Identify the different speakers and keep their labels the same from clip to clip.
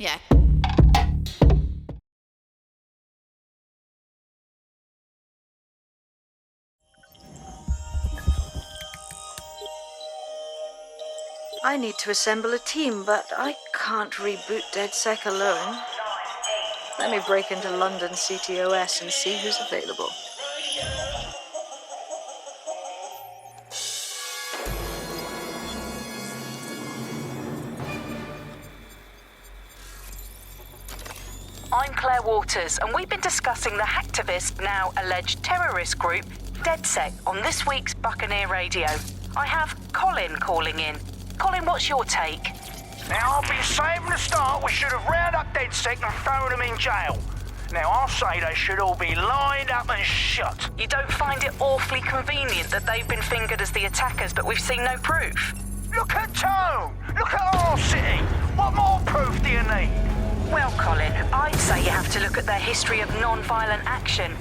Speaker 1: Yeah.
Speaker 2: I need to assemble a team, but I can't reboot DedSec alone. Let me break into London CTOS and see who's available.
Speaker 3: I'm Claire Waters, and we've been discussing the hacktivist, now alleged terrorist group, DedSec, on this week's Buccaneer Radio. I have Colin calling in. Colin, what's your take?
Speaker 4: Now, I've been saying from the start we should have rounded up DedSec and thrown them in jail. Now, I'll say they should all be lined up and shot.
Speaker 3: You don't find it awfully convenient that they've been fingered as the attackers, but we've seen no proof?
Speaker 4: Look at Tone! Look at our city! What more proof do you need?
Speaker 3: Well, Colin, I'd say you have to look at their history of non-violent action.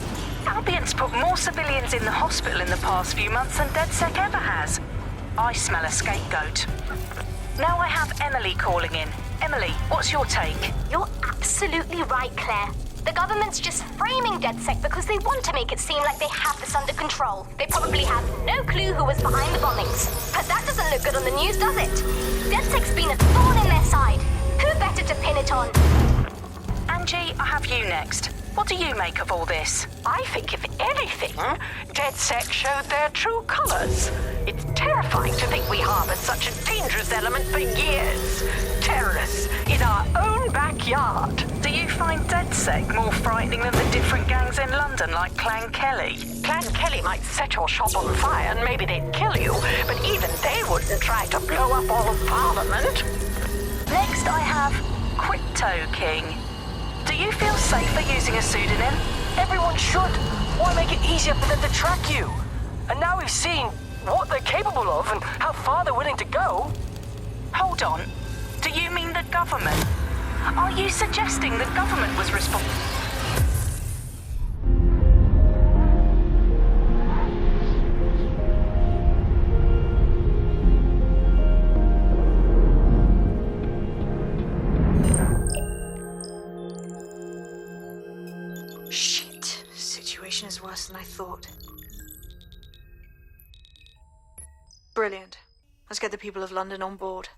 Speaker 3: Albion's put more civilians in the hospital in the past few months than DedSec ever has. I smell a scapegoat. Now I have Emily calling in. Emily, what's your take?
Speaker 5: You're absolutely right, Claire. The government's just framing DedSec because they want to make it seem like they have this under control. They probably have no clue who was behind the bombings. But that doesn't look good on the news, does it? DedSec's been a thorn in their side. Who better to pin it on?
Speaker 3: Angie, I have you next. What do you make of all this?
Speaker 6: I think, if anything, DedSec showed their true colors. It's terrifying to think we harbored such a dangerous element for years. Terrorists in our own backyard.
Speaker 3: Do you find DedSec more frightening than the different gangs in London, like Clan Kelly?
Speaker 6: Clan Kelly might set your shop on fire and maybe they'd kill you, but even they wouldn't try to blow up all of Parliament.
Speaker 3: Next I have Crypto King. Do you feel safer using a pseudonym?
Speaker 7: Everyone should. Why make it easier for them to track you? And now we've seen what they're capable of and how far they're willing to go.
Speaker 3: Hold on. Do you mean the government? Are you suggesting the government was responsible?
Speaker 2: Shit. Situation is worse than I thought. Brilliant. Let's get the people of London on board.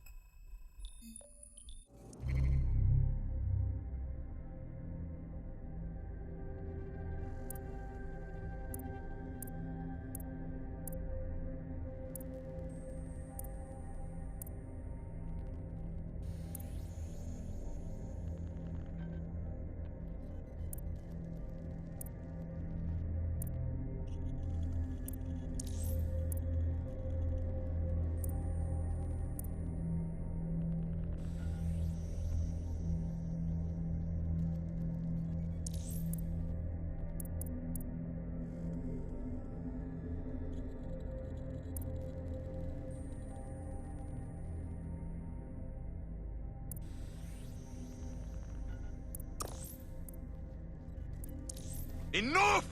Speaker 8: Enough!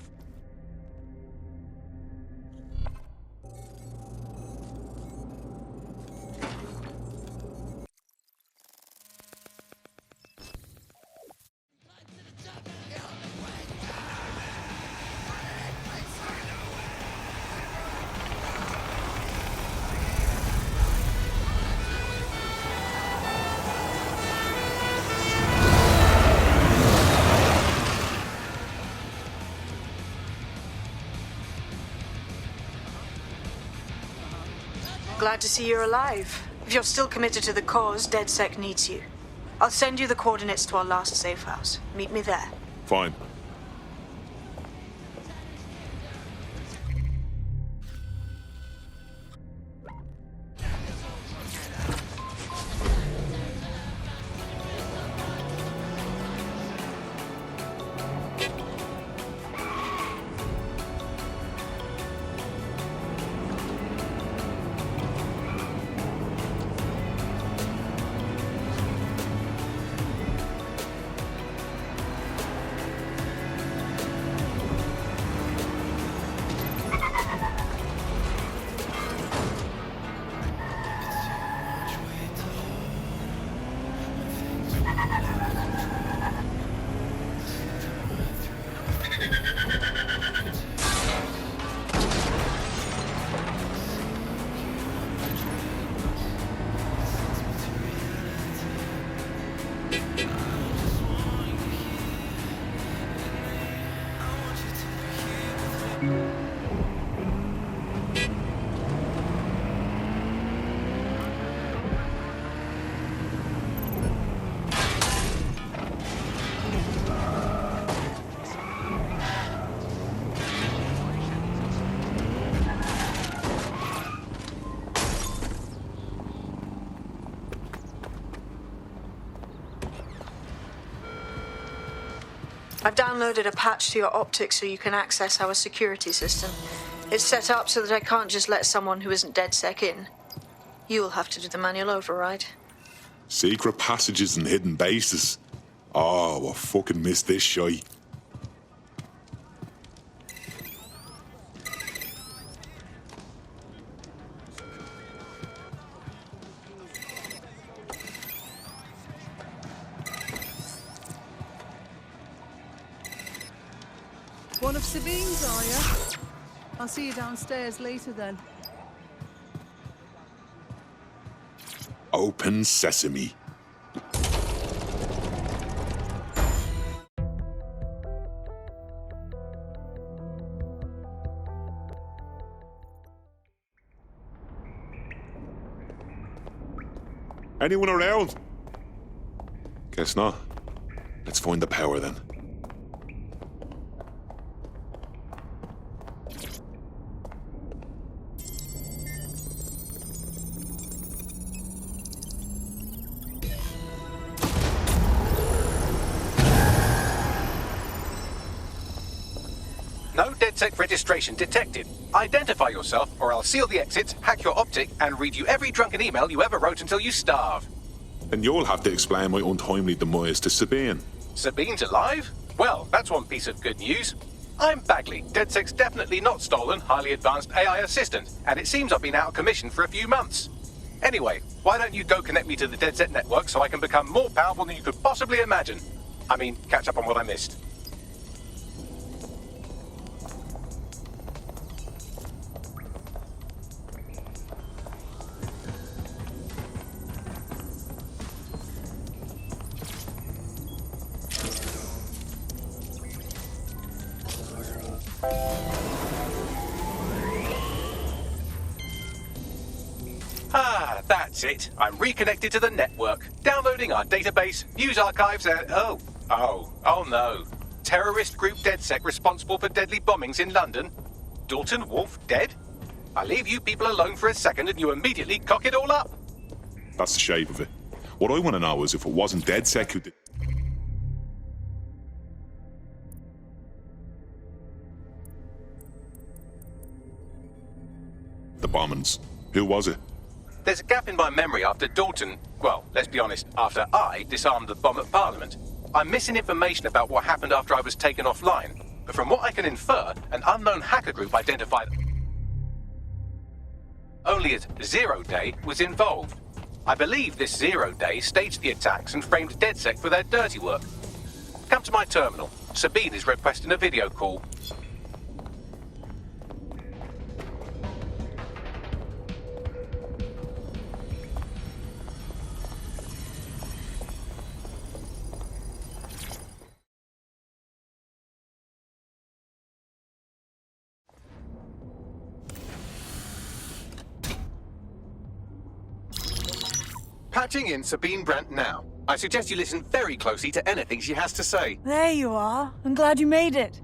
Speaker 2: Glad to see you're alive. If you're still committed to the cause, DedSec needs you. I'll send you the coordinates to our last safe house. Meet me there.
Speaker 8: Fine.
Speaker 2: I've downloaded a patch to your optics so you can access our security system. It's set up so that I can't just let someone who isn't DedSec in. You'll have to do the manual override.
Speaker 1: Secret passages and hidden bases. Oh, I fucking missed this shite.
Speaker 8: One of Sabine's, are you? I'll see you downstairs later then.
Speaker 1: Open sesame. Anyone around? Guess not. Let's find the power then.
Speaker 9: No DedSec registration detected. Identify yourself, or I'll seal the exits, hack your optic, and read you every drunken email you ever wrote until you starve.
Speaker 1: And you'll have to explain my untimely demise to Sabine.
Speaker 9: Sabine's alive? Well, that's one piece of good news. I'm Bagley, DedSec's definitely not stolen, highly advanced AI assistant, and it seems I've been out of commission for a few months. Anyway, why don't you go connect me to the DedSec network so I can become more powerful than you could possibly imagine? I mean, catch up on what I missed. Ah, that's it. I'm reconnected to the network, downloading our database, news archives, and oh no. Terrorist group DedSec responsible for deadly bombings in London. Dalton Wolf dead? I leave you people alone for a second and you immediately cock it all up.
Speaker 1: That's the shape of it. What I want to know is if it wasn't DedSec who did... the bombings. Who was it?
Speaker 9: There's a gap in my memory after Dalton, well, let's be honest, after I disarmed the bomb at Parliament. I'm missing information about what happened after I was taken offline, but from what I can infer, an unknown hacker group identified only as Zero Day was involved. I believe this Zero Day staged the attacks and framed DedSec for their dirty work. Come to my terminal. Sabine is requesting a video call. Patching in Sabine Brandt now. I suggest you listen very closely to anything she has to say.
Speaker 8: There you are. I'm glad you made it.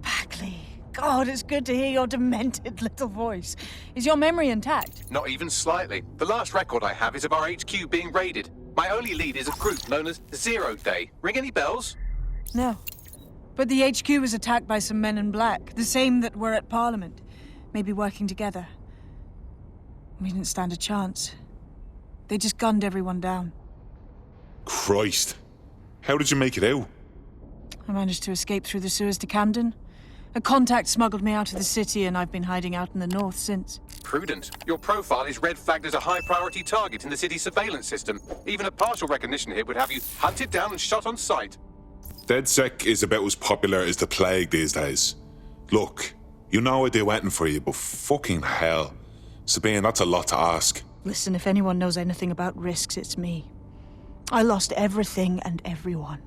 Speaker 8: Bagley. God, it's good to hear your demented little voice. Is your memory intact?
Speaker 9: Not even slightly. The last record I have is of our HQ being raided. My only lead is a group known as Zero Day. Ring any bells?
Speaker 8: No. But the HQ was attacked by some men in black, the same that were at Parliament. Maybe working together. We didn't stand a chance. They just gunned everyone down.
Speaker 1: Christ. How did you make it out?
Speaker 8: I managed to escape through the sewers to Camden. A contact smuggled me out of the city, and I've been hiding out in the north since.
Speaker 9: Prudent. Your profile is red flagged as a high-priority target in the city's surveillance system. Even a partial recognition here would have you hunted down and shot on sight.
Speaker 1: DedSec is about as popular as the plague these days. Look, you know I do anything for you, but fucking hell. Sabine, that's a lot to ask.
Speaker 8: Listen, if anyone knows anything about risks, it's me. I lost everything and everyone.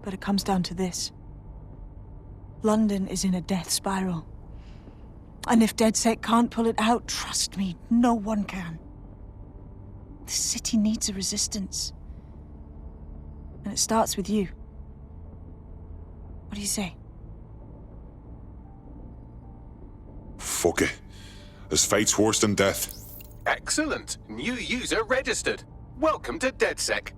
Speaker 8: But it comes down to this. London is in a death spiral. And if DedSec can't pull it out, trust me, no one can. The city needs a resistance. And it starts with you. What do you say?
Speaker 1: Fuck it. As fate's worse than death.
Speaker 9: Excellent. New user registered. Welcome to DedSec.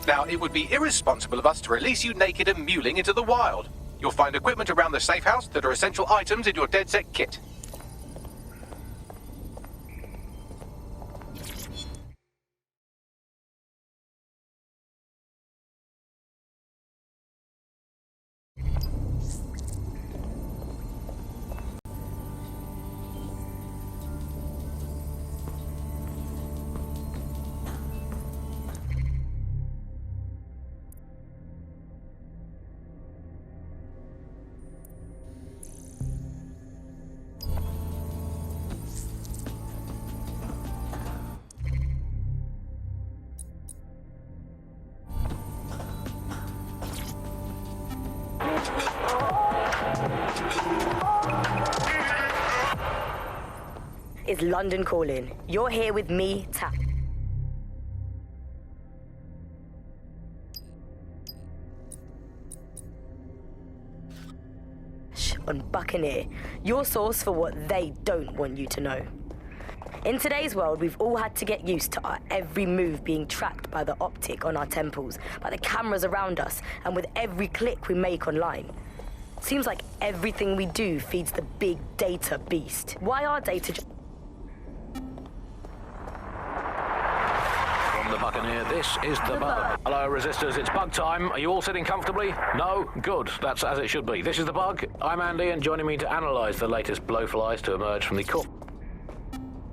Speaker 9: Now, it would be irresponsible of us to release you naked and mewling into the wild. You'll find equipment around the safe house that are essential items in your DedSec kit.
Speaker 10: It's London calling. You're here with me, Tap. On Buccaneer, your source for what they don't want you to know. In today's world, we've all had to get used to our every move being tracked by the optic on our temples, by the cameras around us, and with every click we make online. Seems like everything we do feeds the big data beast. Why our data
Speaker 11: From the Buccaneer, this is the Bug. Hello, Resistors, it's Bug time. Are you all sitting comfortably? No? Good. That's as it should be. This is the Bug. I'm Andy, and joining me to analyse the latest blowflies to emerge from the core.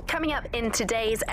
Speaker 10: Coming up in today's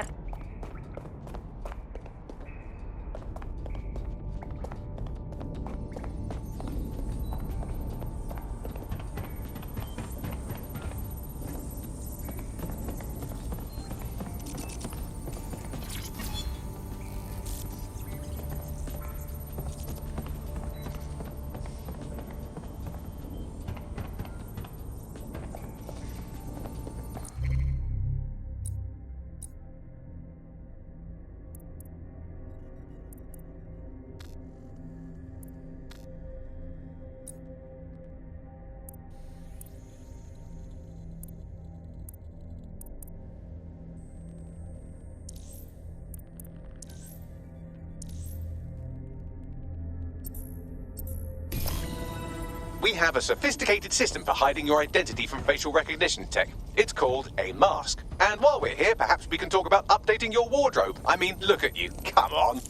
Speaker 9: We have a sophisticated system for hiding your identity from facial recognition tech. It's called a mask. And while we're here, perhaps we can talk about updating your wardrobe. I mean, look at you. Come on.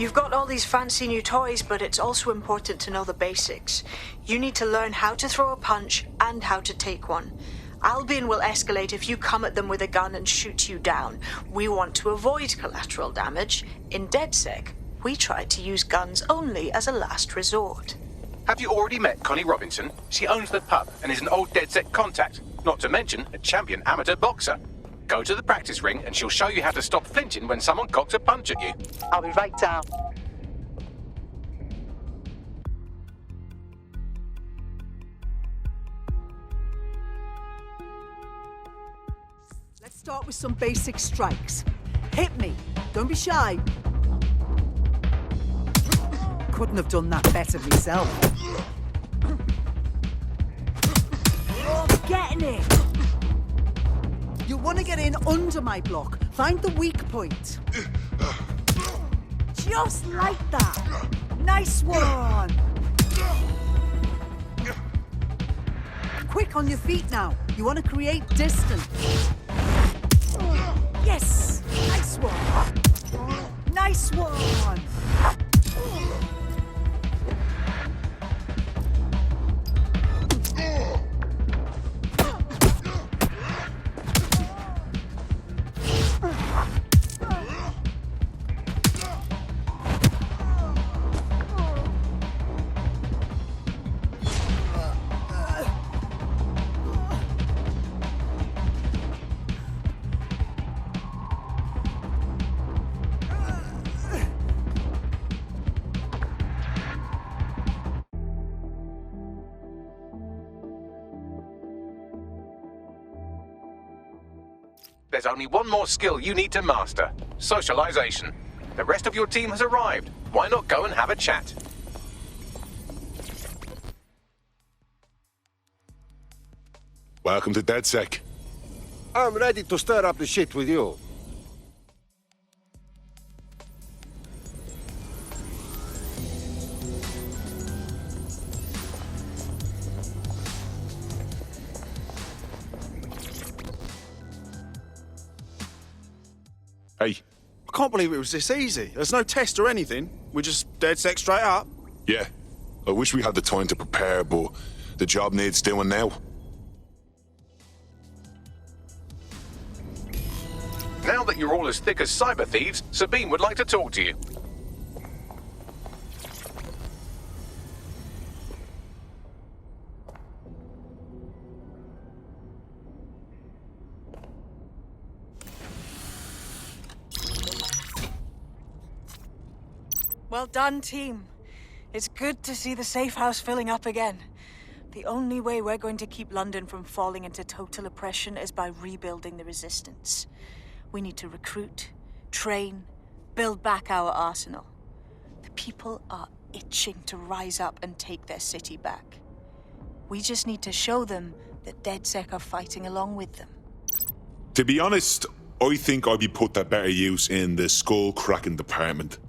Speaker 2: You've got all these fancy new toys, but it's also important to know the basics. You need to learn how to throw a punch and how to take one. Albion will escalate if you come at them with a gun and shoot you down. We want to avoid collateral damage. In DedSec, we try to use guns only as a last resort.
Speaker 9: Have you already met Connie Robinson? She owns the pub and is an old DedSec contact, not to mention a champion amateur boxer. Go to the practice ring and she'll show you how to stop flinching when someone cocks a punch at you.
Speaker 12: I'll be right down.
Speaker 13: Let's start with some basic strikes. Hit me. Don't be shy. Couldn't have done that better myself. Oh, getting it. You want to get in under my block. Find the weak point. Just like that. Nice one. Quick on your feet now. You want to create distance. Yes. Nice one. Nice one.
Speaker 9: There's only one more skill you need to master. Socialization. The rest of your team has arrived. why not go and have a chat?
Speaker 1: Welcome to DedSec.
Speaker 12: I'm ready to stir up the shit with you.
Speaker 1: Hey.
Speaker 14: I can't believe it was this easy. There's no test or anything. We just DedSec straight up.
Speaker 1: Yeah. I wish we had the time to prepare, but the job needs doing now.
Speaker 9: Now that you're all as thick as cyber thieves, Sabine would like to talk to you.
Speaker 8: Well done, team. It's good to see the safe house filling up again. The only way we're going to keep London from falling into total oppression is by rebuilding the resistance. We need to recruit, train, build back our arsenal. The people are itching to rise up and take their city back. We just need to show them that DedSec are fighting along with them.
Speaker 1: To be honest, I think I'd be put to better use in the skull-cracking department.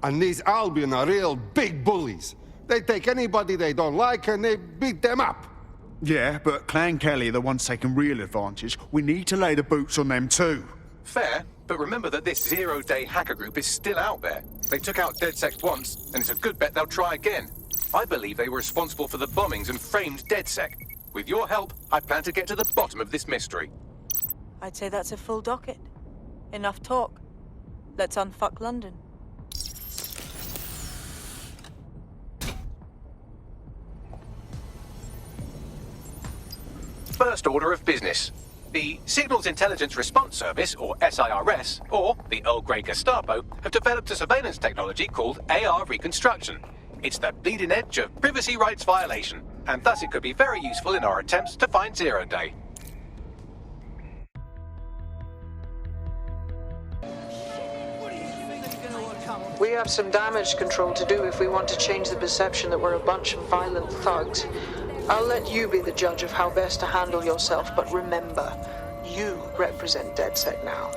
Speaker 12: And these Albion are real big bullies. They take anybody they don't like and they beat them up.
Speaker 14: Yeah, but Clan Kelly are the ones taking real advantage. We need to lay the boots on them too.
Speaker 9: Fair, but remember that this zero-day hacker group is still out there. They took out DedSec once, and it's a good bet they'll try again. I believe they were responsible for the bombings and framed DedSec. With your help, I plan to get to the bottom of this mystery.
Speaker 8: I'd say that's a full docket. Enough talk. Let's unfuck London.
Speaker 9: First order of business. The Signals Intelligence Response Service, or SIRS, or the Earl Grey Gestapo, have developed a surveillance technology called AR Reconstruction. It's the bleeding edge of privacy rights violation, and thus it could be very useful in our attempts to find Zero Day.
Speaker 2: We have some damage control to do if we want to change the perception that we're a bunch of violent thugs. I'll let you be the judge of how best to handle yourself, but remember, you represent DedSec now.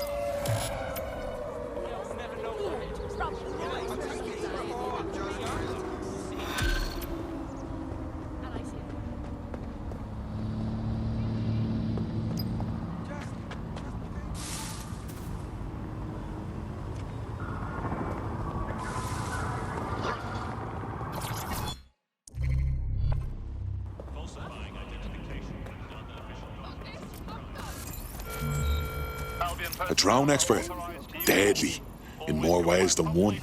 Speaker 1: A drone expert. Deadly. In more ways than one.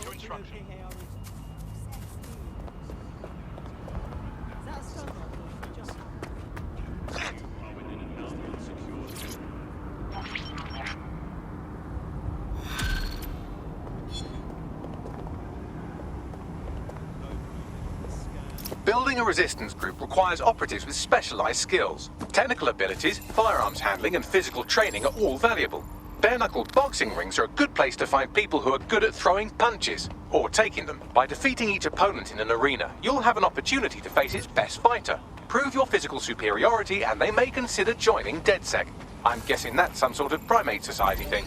Speaker 9: Building a resistance group requires operatives with specialized skills. Technical abilities, firearms handling, and physical training are all valuable. Bare-knuckled boxing rings are a good place to find people who are good at throwing punches, or taking them. By defeating each opponent in an arena, you'll have an opportunity to face its best fighter. Prove your physical superiority, and they may consider joining DedSec. I'm guessing that's some sort of primate society thing.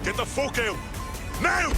Speaker 1: Get the fuck out! Now!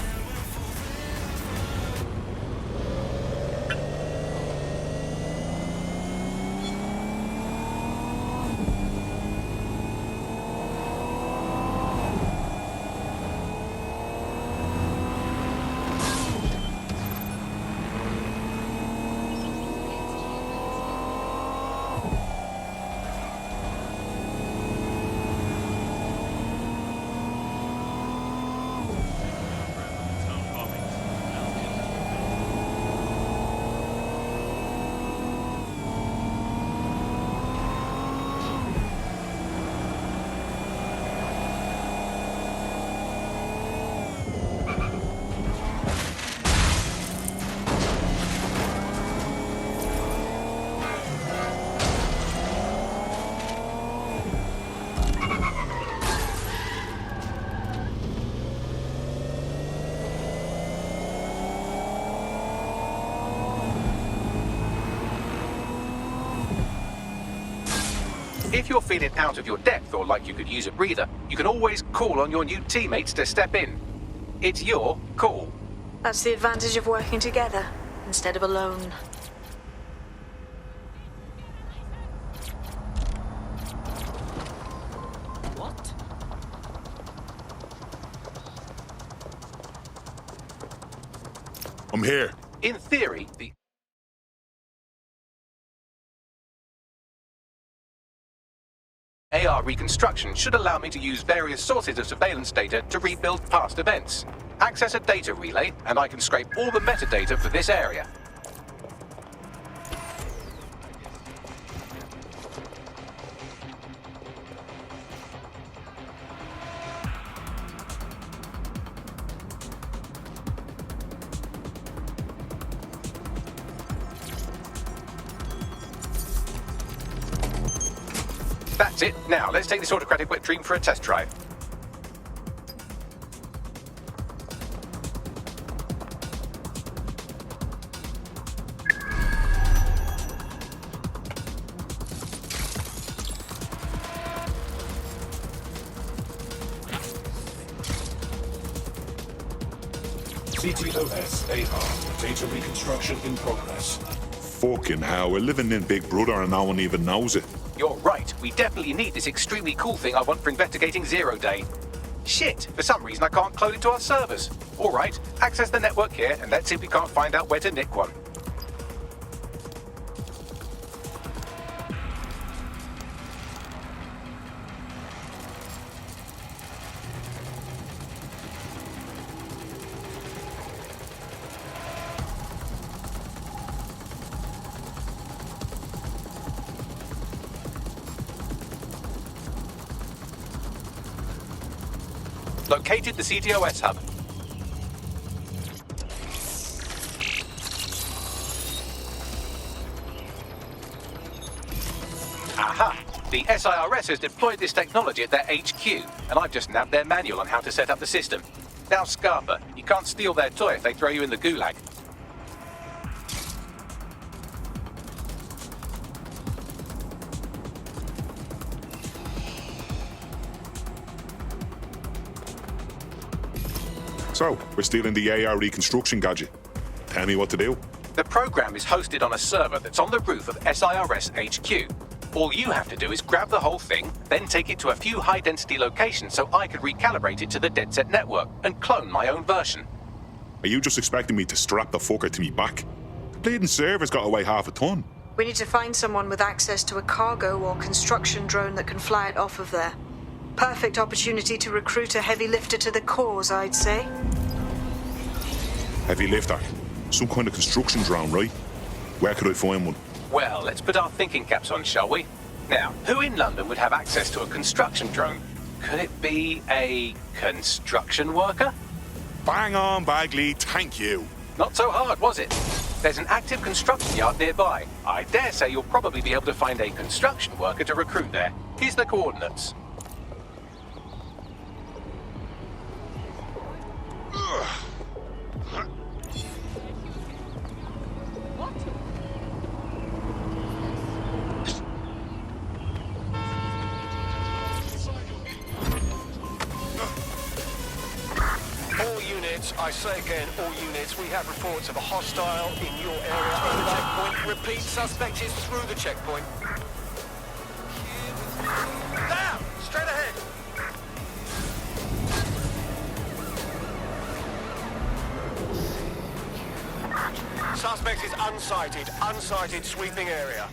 Speaker 9: If you're feeling out of your depth or like you could use a breather, you can always call on your new teammates to step in. It's your call.
Speaker 2: That's the advantage of working together instead of alone.
Speaker 7: What?
Speaker 1: I'm here.
Speaker 9: In theory, the AR reconstruction should allow me to use various sources of surveillance data to rebuild past events. Access a data relay, and I can scrape all the metadata for this area. That's it. Now, let's take this autocratic wet dream for a test drive.
Speaker 15: CTOS AR. Data reconstruction in progress.
Speaker 1: Fucking hell, we're living in Big Brother and no one even knows it.
Speaker 9: You're right. We definitely need this extremely cool thing I want for investigating Zero Day. Shit, for some reason I can't clone it to our servers. All right, access the network here, and let's see if we can't find out where to nick one. Located the CTOS hub. Aha! The SIRS has deployed this technology at their HQ, and I've just nabbed their manual on how to set up the system. Now, Scarpa, you can't steal their toy if they throw you in the gulag.
Speaker 1: So, we're stealing the AR reconstruction gadget. Tell me what to do.
Speaker 9: The program is hosted on a server that's on the roof of SIRS HQ. All you have to do is grab the whole thing, then take it to a few high-density locations so I can recalibrate it to the DedSec network and clone my own version.
Speaker 1: Are you just expecting me to strap the fucker to me back? The bleeding server's got to weigh half a ton.
Speaker 2: We need to find someone with access to a cargo or construction drone that can fly it off of there. Perfect opportunity to recruit a heavy lifter to the cause, I'd say.
Speaker 1: Heavy lifter? Some kind of construction drone, right? Where could I find one?
Speaker 9: Well, let's put our thinking caps on, shall we? Now, who in London would have access to a construction drone? Could it be a construction worker?
Speaker 1: Bang on, Bagley, thank you.
Speaker 9: Not so hard, was it? There's an active construction yard nearby. I dare say you'll probably be able to find a construction worker to recruit there. Here's the coordinates.
Speaker 16: I say again, all units, we have reports of a hostile in your area over the checkpoint. Repeat, suspect is through the checkpoint. Down! Straight ahead! Suspect is unsighted. Unsighted, sweeping area.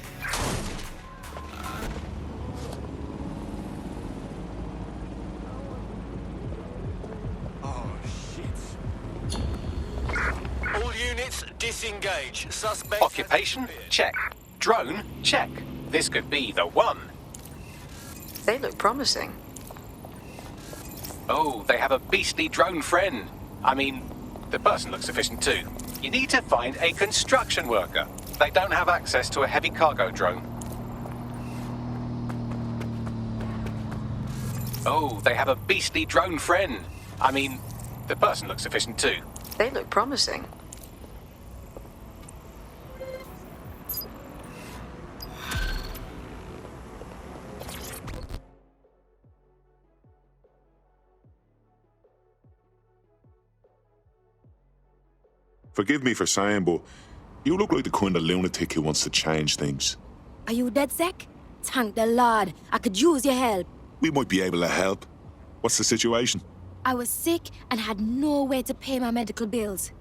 Speaker 16: Disengage. Suspect.
Speaker 9: Occupation? Check. Drone? Check. This could be the one.
Speaker 2: They look promising.
Speaker 9: Oh, they have a beastly drone friend. I mean, the person looks sufficient too. You need to find a construction worker. They don't have access to a heavy cargo drone. Oh, they have a beastly drone friend. I mean, the person looks sufficient too.
Speaker 2: They look promising.
Speaker 1: Forgive me for saying, but you look like the kind of lunatic who wants to change things.
Speaker 17: Are you DedSec? Thank the Lord. I could use your help.
Speaker 1: We might be able to help. What's the situation?
Speaker 17: I was sick and had no way to pay my medical bills.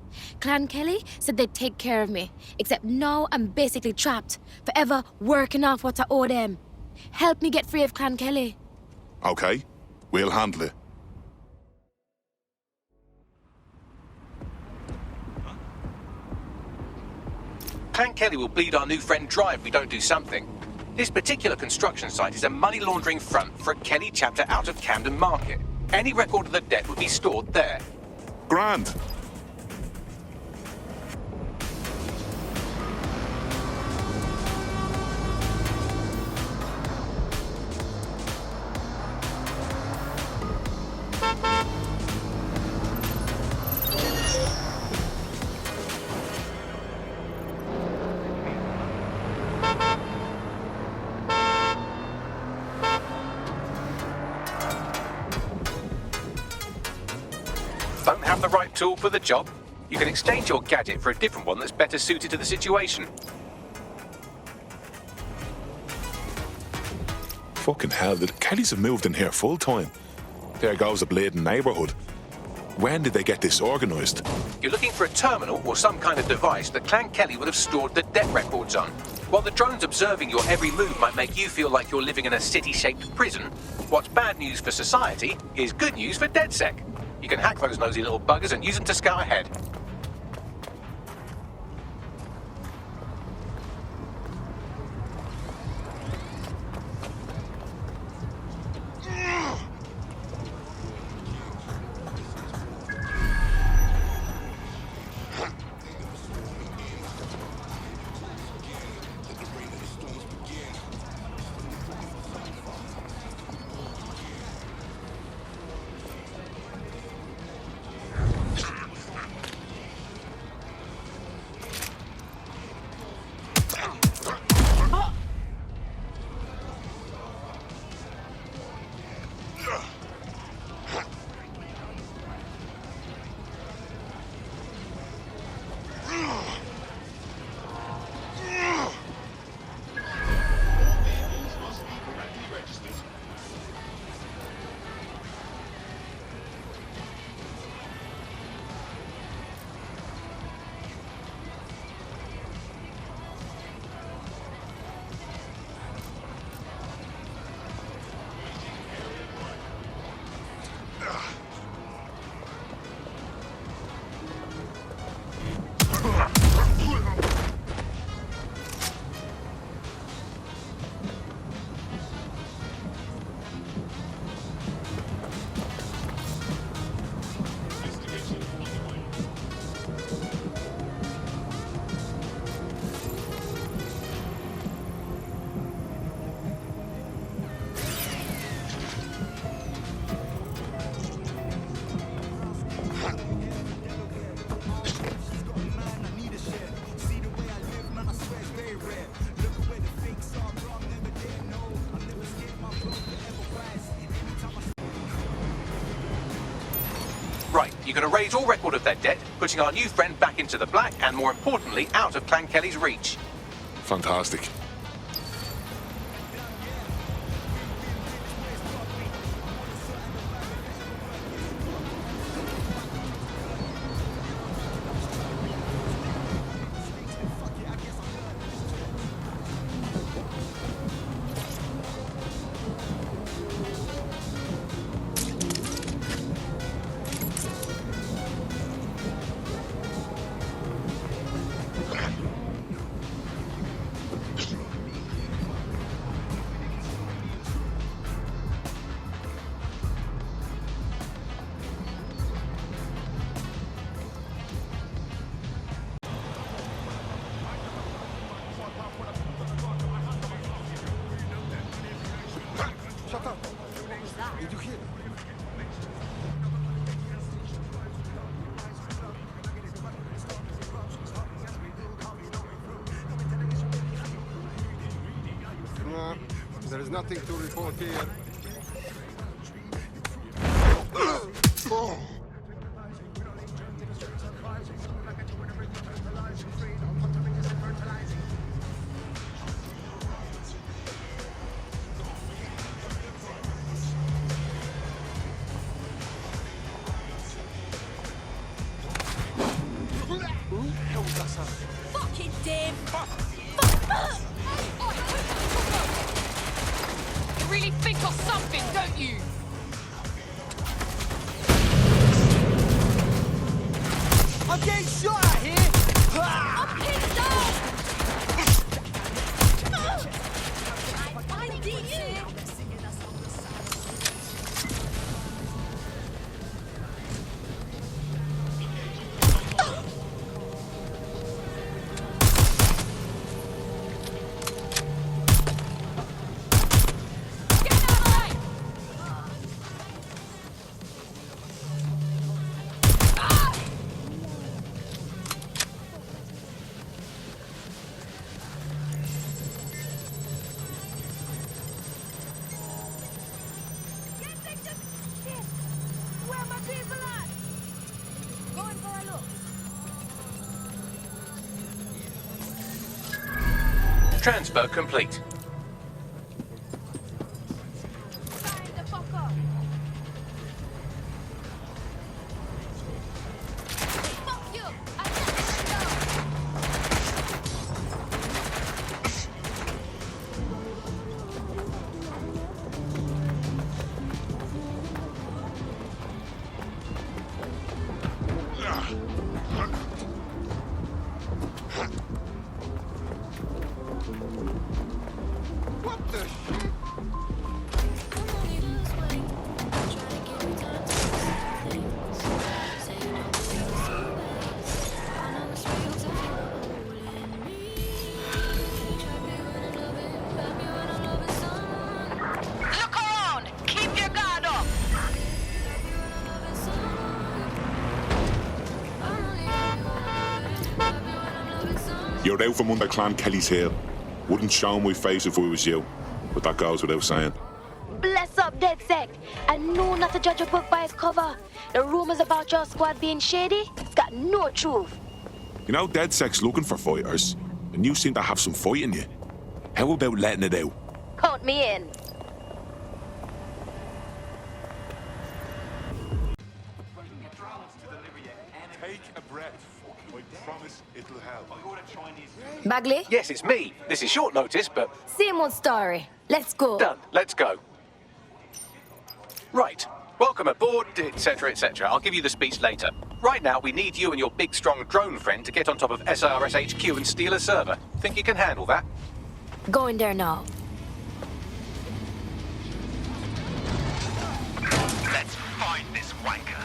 Speaker 17: Clan Kelly said they'd take care of me, except now I'm basically trapped, forever working off what I owe them. Help me get free of Clan Kelly.
Speaker 1: Okay, we'll handle it.
Speaker 9: Clan Kelly will bleed our new friend dry if we don't do something. This particular construction site is a money laundering front for a Kelly chapter out of Camden Market. Any record of the debt would be stored there.
Speaker 1: Grand.
Speaker 9: Don't have the right tool for the job? You can exchange your gadget for a different one that's better suited to the situation.
Speaker 1: Fucking hell, the Kellys have moved in here full time. There goes a bleeding neighbourhood. When did they get this organised?
Speaker 9: You're looking for a terminal or some kind of device that Clan Kelly would have stored the debt records on. While the drones observing your every move might make you feel like you're living in a city-shaped prison, what's bad news for society is good news for DedSec. You can hack those nosy little buggers and use them to scout ahead. Right, you can erase all record of their debt, putting our new friend back into the black and, more importantly, out of Clan Kelly's reach.
Speaker 1: Fantastic.
Speaker 12: Shut up! Did you hear? Nah, there is nothing to report here.
Speaker 17: Fucking Dave! You really think you're something, don't you?
Speaker 13: I'm getting shot at here!
Speaker 17: I'm pissed off! I did you!
Speaker 9: Transfer complete.
Speaker 1: You're out from under Clan Kelly's heel. Wouldn't show my face if I was you, but that goes without saying.
Speaker 17: Bless up, DedSec. I know not to judge a book by its cover. The rumors about your squad being shady, it's got no truth.
Speaker 1: You know, DedSec's looking for fighters, and you seem to have some fight in you. How about letting it out?
Speaker 17: Count me in.
Speaker 1: Take a breath. I promise it'll help.
Speaker 10: Bagley?
Speaker 9: Yes, it's me. This is short notice, but...
Speaker 17: Same old story. Let's go.
Speaker 9: Done. Let's go. Right. Welcome aboard, etc., etc. I'll give you the speech later. Right now, we need you and your big, strong drone friend to get on top of SRS HQ and steal a server. Think you can handle that?
Speaker 17: Going there now.
Speaker 4: Let's find this wanker.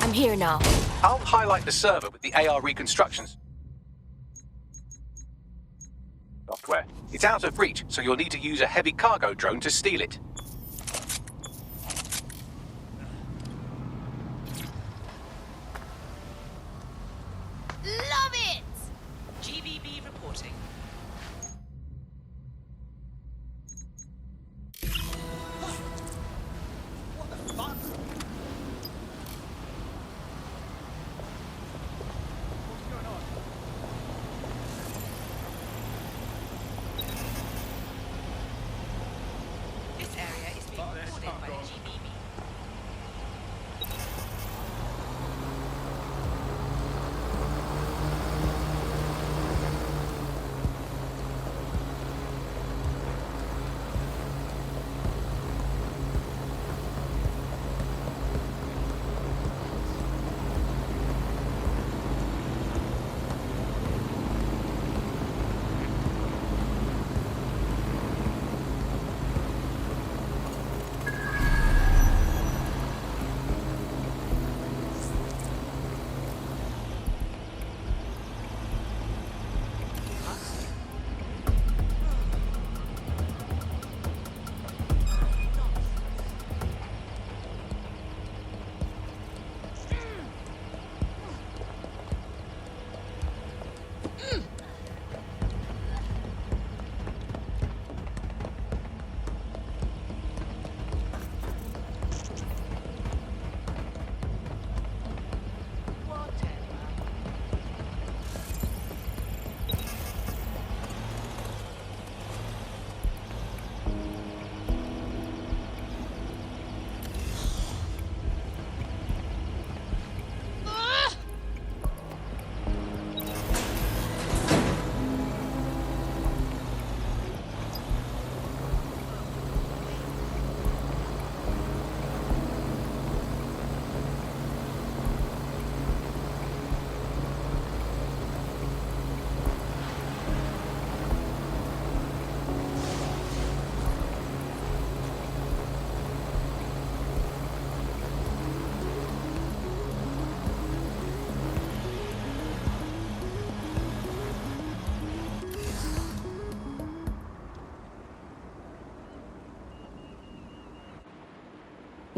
Speaker 17: I'm here now.
Speaker 9: I'll highlight the server with the AR reconstructions software. It's out of reach, so you'll need to use a heavy cargo drone to steal it.
Speaker 17: Love it!
Speaker 3: GVB reporting.
Speaker 13: What the fuck?
Speaker 3: This area is being recorded by the GVB.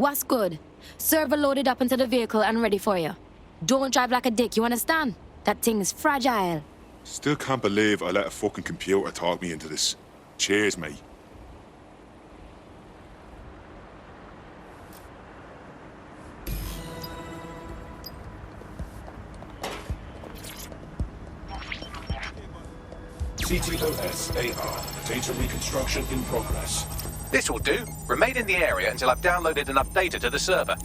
Speaker 17: What's good? Server loaded up into the vehicle and ready for you. Don't drive like a dick, you understand? That thing is fragile.
Speaker 1: Still can't believe I let a fucking computer talk me into this. Cheers, mate.
Speaker 15: CTOS-AR. Data reconstruction in progress.
Speaker 9: This will do. Remain in the area until I've downloaded enough data to the server.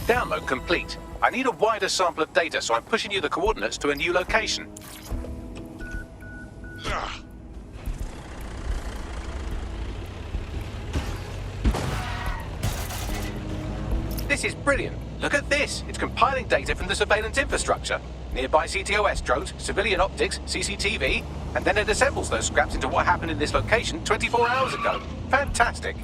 Speaker 9: Download complete. I need a wider sample of data, so I'm pushing you the coordinates to a new location. This is brilliant. Look at this. It's compiling data from the surveillance infrastructure. Nearby CTOS drones, civilian optics, CCTV, and then it assembles those scraps into what happened in this location 24 hours ago. Fantastic.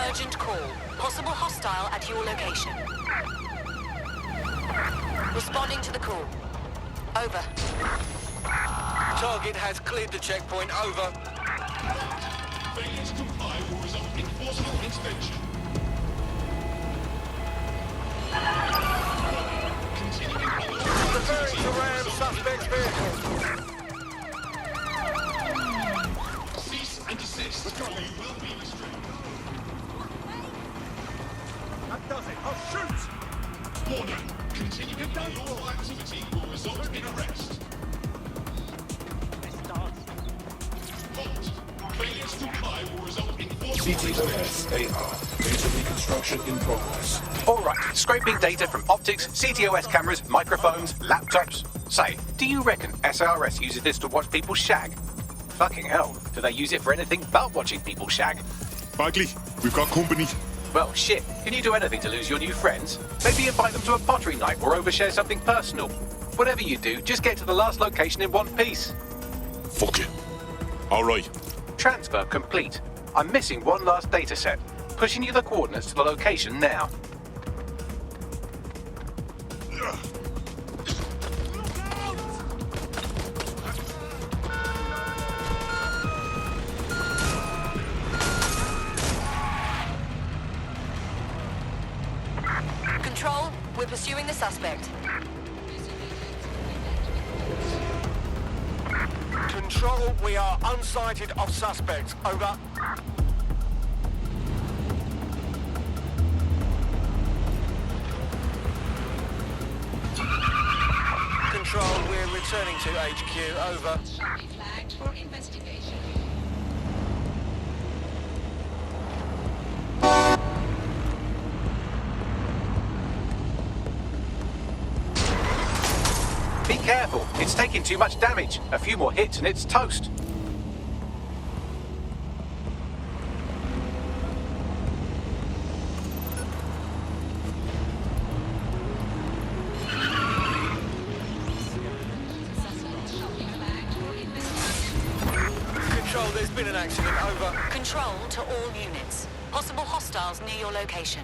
Speaker 3: Urgent call. Possible hostile at your location. Responding to the call. Over.
Speaker 16: Target has cleared the checkpoint. Over.
Speaker 15: Failure to comply will result in forcible intervention. Continuing on
Speaker 16: Referring to ram suspect's vehicle.
Speaker 15: Cease and desist. Control will be restricted.
Speaker 16: That does it. I'll shoot!
Speaker 15: Warning. Continuing illegal activity will result in arrest. Halt. Failure to comply will result in forcible CTOS-AR. Data reconstruction in progress.
Speaker 9: All right, scraping data from optics, CTOS cameras, microphones, laptops. Say, do you reckon SRS uses this to watch people shag? Fucking hell, do they use it for anything but watching people shag?
Speaker 1: Bagley, we've got company.
Speaker 9: Well, shit, can you do anything to lose your new friends? Maybe invite them to a pottery night or overshare something personal. Whatever you do, just get to the last location in one piece.
Speaker 1: Fuck it. All right.
Speaker 9: Transfer complete. I'm missing one last data set. Pushing you the coordinates to the location now.
Speaker 3: Control, we're pursuing the suspect.
Speaker 16: Control, we are unsighted of suspects. Over. Control, we're returning to HQ. Over.
Speaker 3: Flagged for investigation.
Speaker 9: Be careful, it's taking too much damage. A few more hits and it's toast.
Speaker 16: Control, there's been an accident. Over.
Speaker 3: Control to all units. Possible hostiles near your location.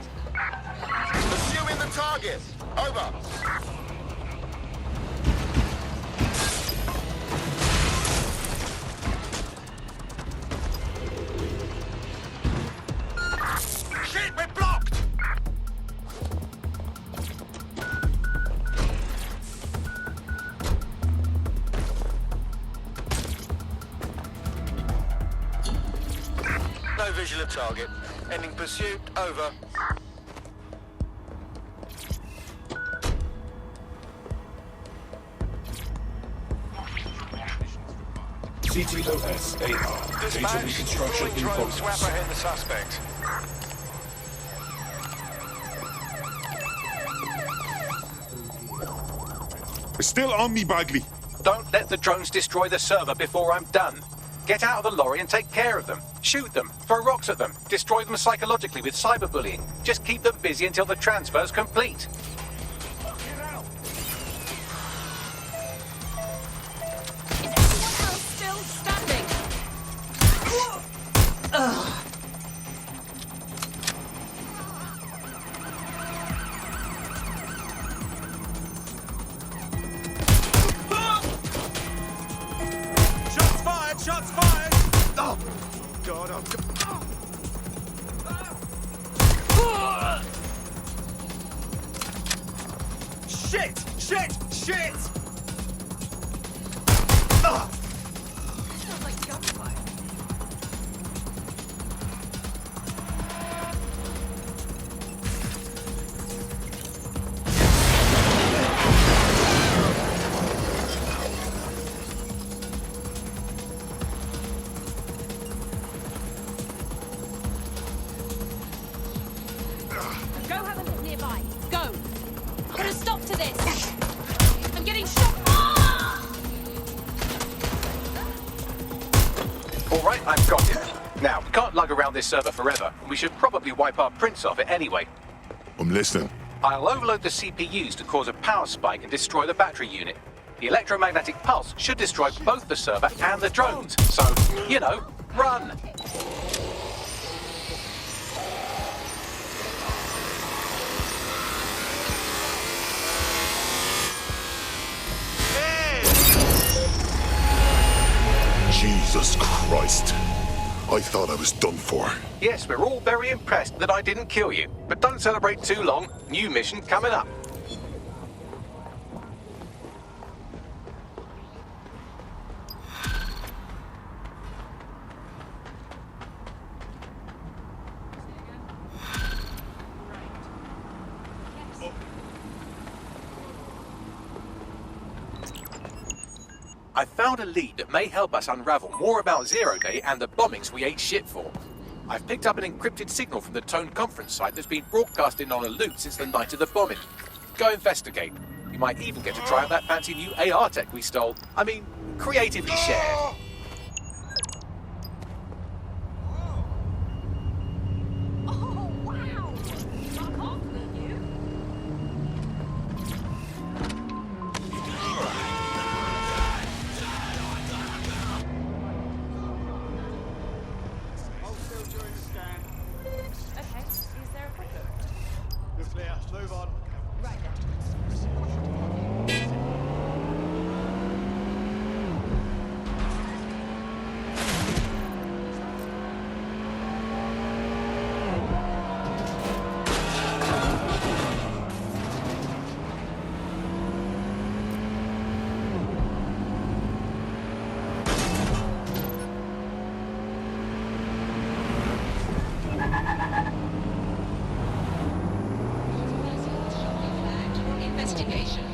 Speaker 16: Pursuing the target. Over. Shit, we're blocked! No visual of target. Ending pursuit. Over.
Speaker 15: CTOS-AR. Data
Speaker 16: Dispatch,
Speaker 15: reconstruction
Speaker 16: deploying
Speaker 15: in
Speaker 16: drone
Speaker 15: progress.
Speaker 16: swap ahead the suspect.
Speaker 1: It's still on me, Bagley.
Speaker 9: Don't let the drones destroy the server before I'm done. Get out of the lorry and take care of them. Shoot them, throw rocks at them, destroy them psychologically with cyberbullying. Just keep them busy until the transfer's complete.
Speaker 3: Still standing.
Speaker 16: Shots fired! Oh! God, oh God. Shit! Shit! Shit! Oh!
Speaker 3: Sounds like gunfire. Go have a look nearby. Go. Put a stop to this. I'm getting shot.
Speaker 9: All right, I've got it. Now, we can't lug around this server forever, and we should probably wipe our prints off it anyway.
Speaker 1: I'm listening.
Speaker 9: I'll overload the CPUs to cause a power spike and destroy the battery unit. The electromagnetic pulse should destroy both the server and the drones. So, you know, run!
Speaker 1: Jesus Christ. I thought I was done for.
Speaker 9: Yes, we're all very impressed that I didn't kill you. But don't celebrate too long. New mission coming up. I found a lead that may help us unravel more about Zero Day and the bombings we ate shit for. I've picked up an encrypted signal from the Tone conference site that's been broadcasting on a loop since the night of the bombing. Go investigate. You might even get to try out that fancy new AR tech we stole. I mean, creatively shared.
Speaker 16: Move on.
Speaker 3: Right then. Investigation.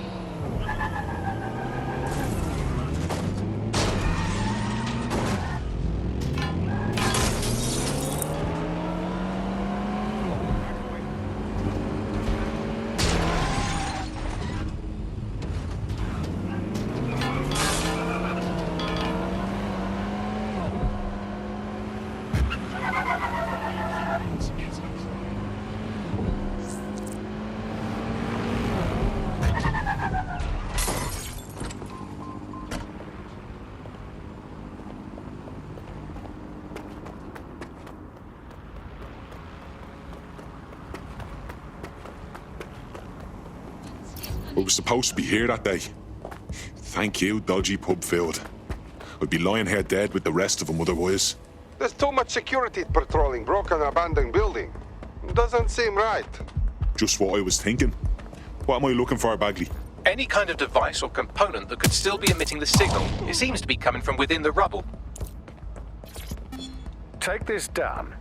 Speaker 1: I was supposed to be here that day. Thank you, dodgy pub filled. I'd be lying here dead with the rest of them otherwise.
Speaker 12: There's too much security patrolling broken abandoned building. Doesn't seem right.
Speaker 1: Just what I was thinking. What am I looking for, Bagley?
Speaker 9: Any kind of device or component that could still be emitting the signal. It seems to be coming from within the rubble.
Speaker 18: Take this down.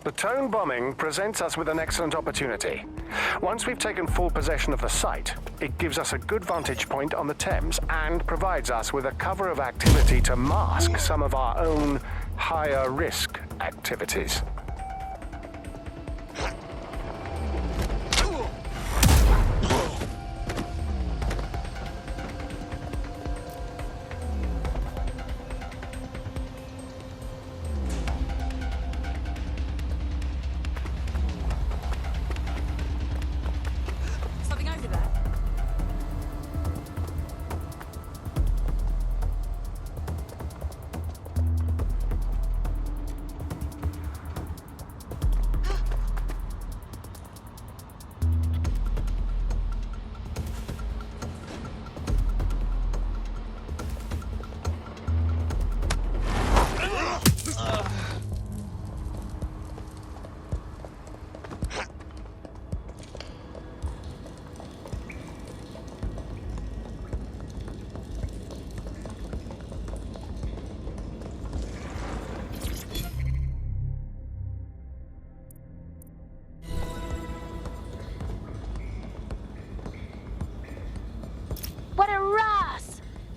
Speaker 18: The Tone bombing presents us with an excellent opportunity. Once we've taken full possession of the site, it gives us a good vantage point on the Thames and provides us with a cover of activity to mask some of our own higher risk activities.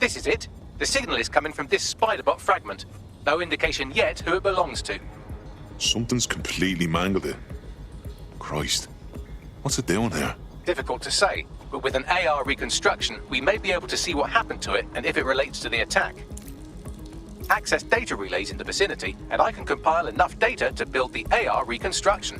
Speaker 9: This is it. The signal is coming from this spider-bot fragment. No indication yet who it belongs to.
Speaker 1: Something's completely mangled it. Christ. What's it doing here?
Speaker 9: Difficult to say, but with an AR reconstruction, we may be able to see what happened to it and if it relates to the attack. Access data relays in the vicinity, and I can compile enough data to build the AR reconstruction.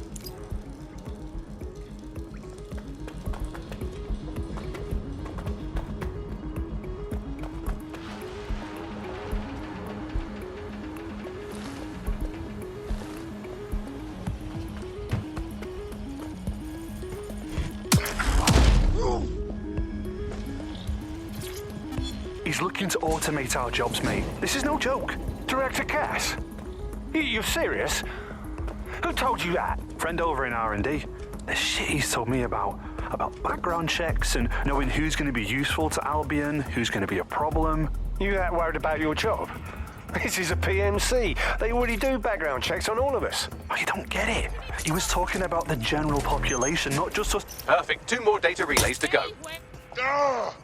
Speaker 18: He's looking to automate our jobs, mate. This is no joke.
Speaker 16: Director Cass? You're serious? Who told you that?
Speaker 18: Friend over in R&D. The shit he's told me about background checks and knowing who's going to be useful to Albion, who's going to be a problem.
Speaker 16: You that worried about your job? This is a PMC. They already do background checks on all of us.
Speaker 18: Oh, you don't get it. He was talking about the general population, not just us.
Speaker 9: Perfect. 2 more data relays to go.
Speaker 4: Oh,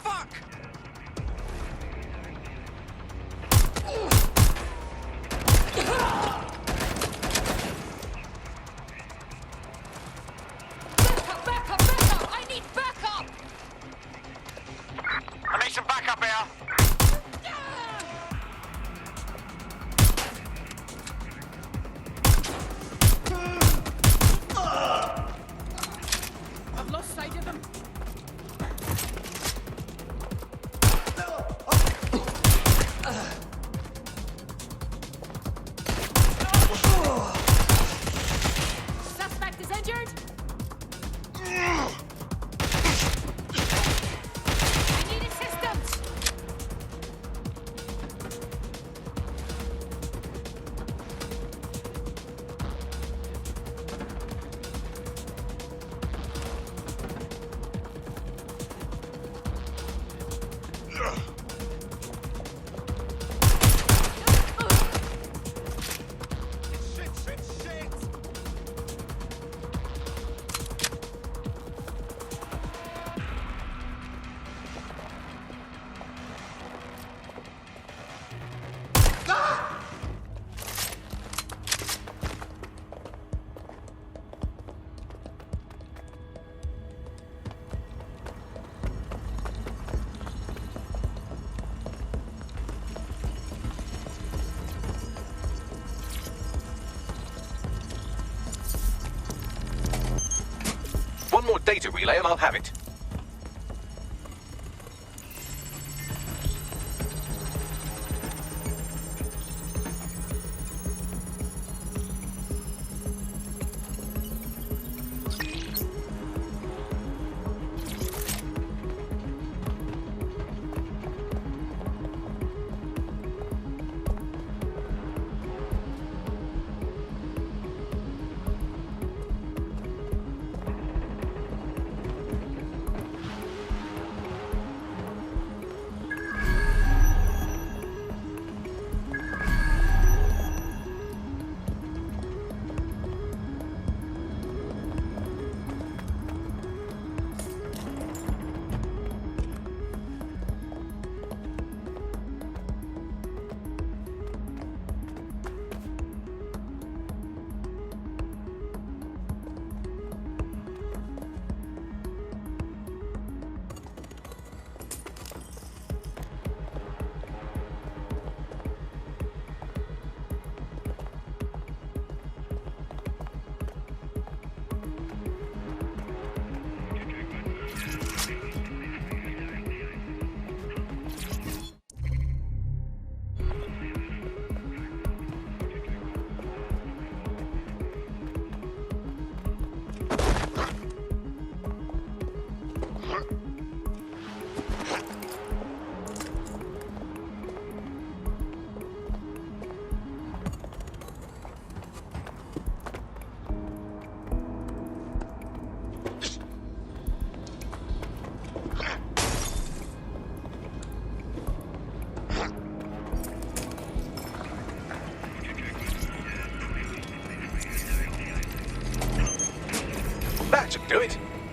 Speaker 4: fuck!
Speaker 6: Backup! I need backup!
Speaker 4: I need some backup here.
Speaker 6: I've lost sight of them. Suspect is injured. I need assistance.
Speaker 9: One more data relay and I'll have it.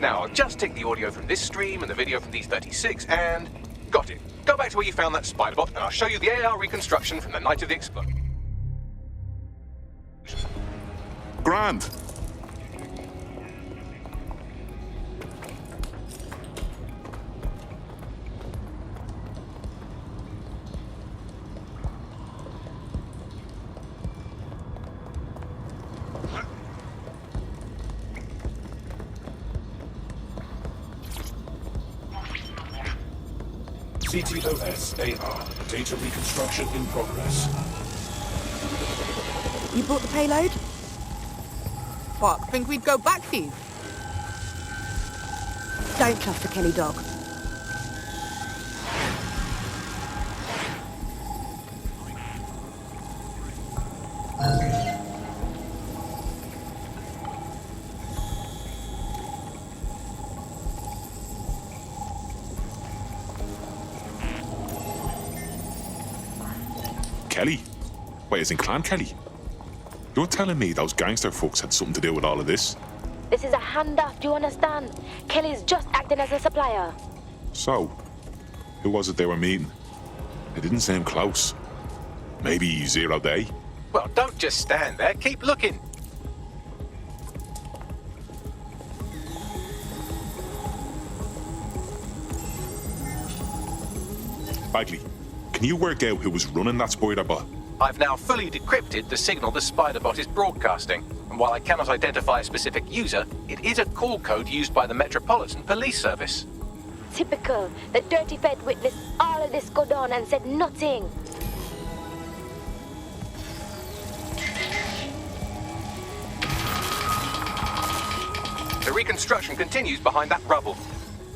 Speaker 9: Now, I'll just take the audio from this stream and the video from these 36 and... Got it. Go back to where you found that spider bot and I'll show you the AR reconstruction from the night of the explosion.
Speaker 1: Grand.
Speaker 15: CTOS AR. Data reconstruction in progress.
Speaker 13: You brought the payload? What, think we'd go back for you? Don't trust the Kelly dog.
Speaker 1: Kelly? Wait, as in Clan Kelly? You're telling me those gangster fucks had something to do with all of this?
Speaker 17: This is a handoff, do you understand? Kelly's just acting as a supplier.
Speaker 1: So, who was it they were meeting? It didn't seem close. Maybe 0 Day?
Speaker 9: Well, don't just stand there, keep looking.
Speaker 1: Bagley, can you work out who was running that spider bot?
Speaker 9: I've now fully decrypted the signal the spider bot is broadcasting, and while I cannot identify a specific user, it is a call code used by the Metropolitan Police Service.
Speaker 17: Typical. The dirty Fed witnessed all of this go down and said nothing.
Speaker 9: The reconstruction continues behind that rubble.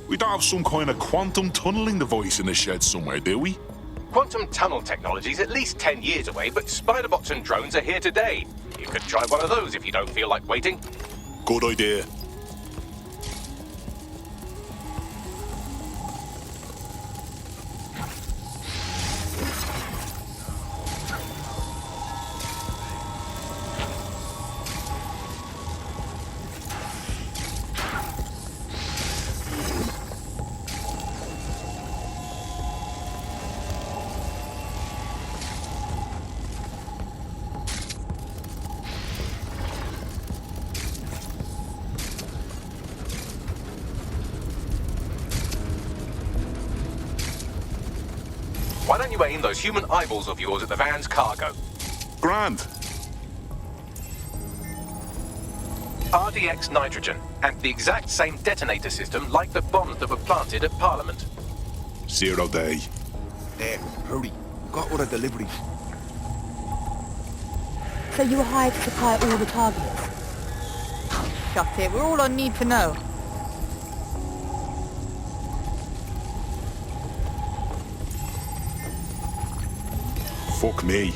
Speaker 1: We don't have some kind of quantum tunneling device in the shed somewhere, do we?
Speaker 9: Quantum tunnel technology is at least 10 years away, but spider bots and drones are here today. You could try one of those if you don't feel like waiting.
Speaker 1: Good idea.
Speaker 9: Why don't you aim those human eyeballs of yours at the van's cargo?
Speaker 1: Grand.
Speaker 9: RDX nitrogen, and the exact same detonator system like the bombs that were planted at Parliament.
Speaker 1: 0 Day.
Speaker 19: There, hurry. Got order deliveries.
Speaker 13: So you were hired to supply all the targets? Shut it, we're all on need to know.
Speaker 1: Fuck me.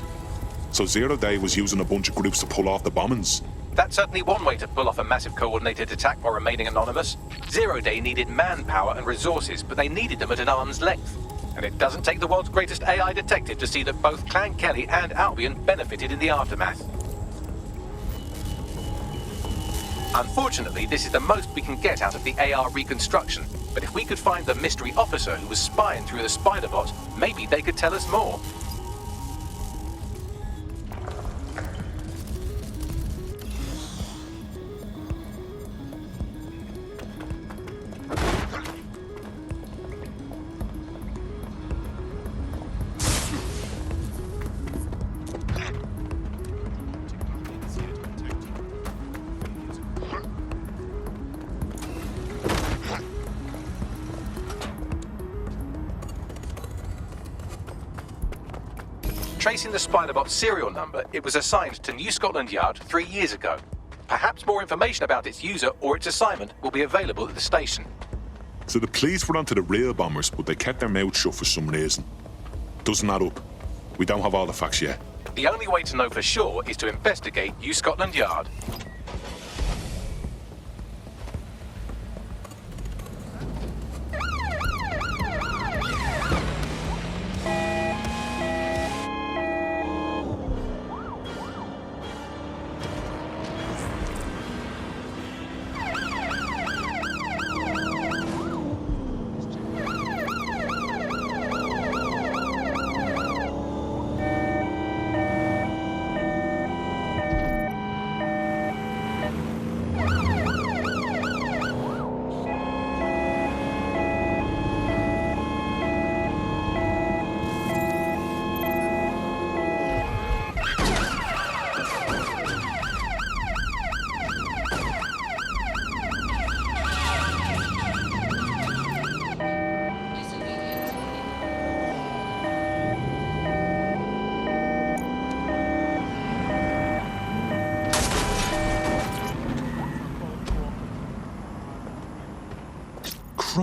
Speaker 1: So 0 Day was using a bunch of groups to pull off the bombings.
Speaker 9: That's certainly one way to pull off a massive coordinated attack while remaining anonymous. 0 Day needed manpower and resources, but they needed them at an arm's length. And it doesn't take the world's greatest AI detective to see that both Clan Kelly and Albion benefited in the aftermath. Unfortunately, this is the most we can get out of the AR reconstruction. But if we could find the mystery officer who was spying through the spider bot, maybe they could tell us more. Tracing the Spiderbot's serial number, it was assigned to New Scotland Yard 3 years ago. Perhaps more information about its user or its assignment will be available at the station.
Speaker 1: So the police were onto the real bombers, but they kept their mouths shut for some reason. Doesn't add up. We don't have all the facts yet.
Speaker 9: The only way to know for sure is to investigate New Scotland Yard.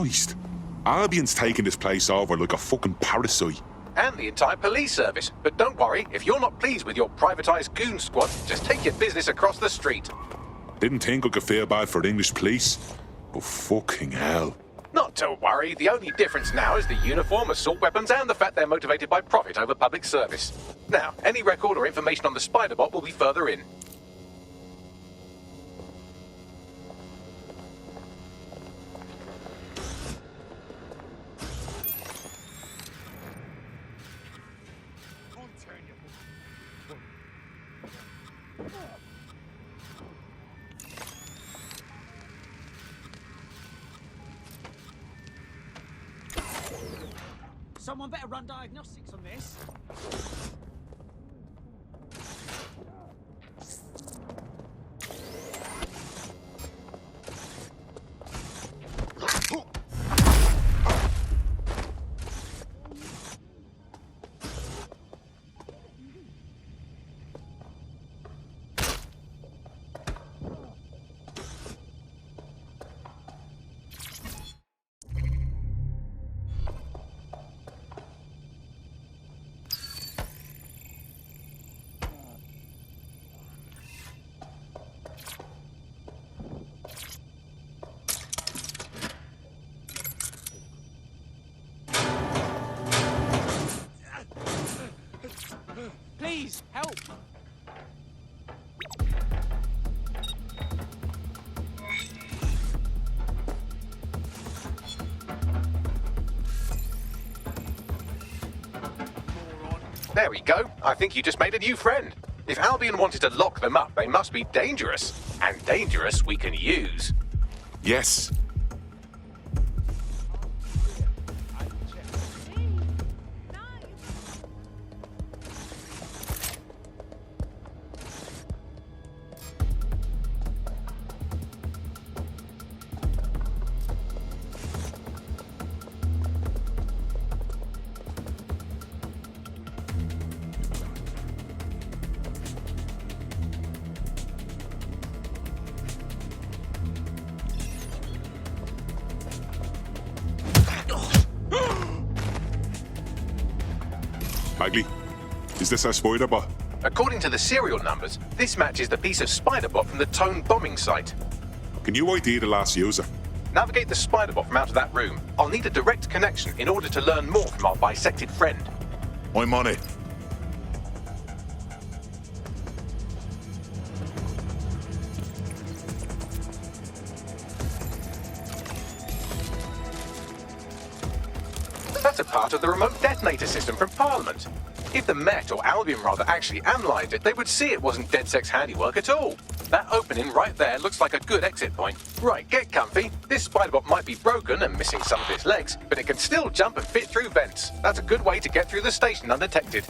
Speaker 1: Christ. Albion's taking this place over like a fucking parasite.
Speaker 9: And the entire police service. But don't worry, if you're not pleased with your privatised goon squad, just take your business across the street.
Speaker 1: Didn't think I could feel bad for the English police, but fucking hell.
Speaker 9: Not to worry, the only difference now is the uniform, assault weapons, and the fact they're motivated by profit over public service. Now, any record or information on the Spider-Bot will be further in.
Speaker 13: Someone better run diagnostics on this. Please, help!
Speaker 9: There we go. I think you just made a new friend. If Albion wanted to lock them up, they must be dangerous. And dangerous we can use.
Speaker 1: Yes. Bagley, is this our Spider-Bot?
Speaker 9: According to the serial numbers, this matches the piece of Spider-Bot from the Tone bombing site.
Speaker 1: Can you ID the last user?
Speaker 9: Navigate the Spider-Bot from out of that room. I'll need a direct connection in order to learn more from our bisected friend.
Speaker 1: I'm on it.
Speaker 9: That's a part of the remote detonator system from Parliament. If the Met, or Albion rather, actually analysed it, they would see it wasn't DedSec's handiwork at all. That opening right there looks like a good exit point. Right, get comfy. This Spider-Bot might be broken and missing some of its legs, but it can still jump and fit through vents. That's a good way to get through the station undetected.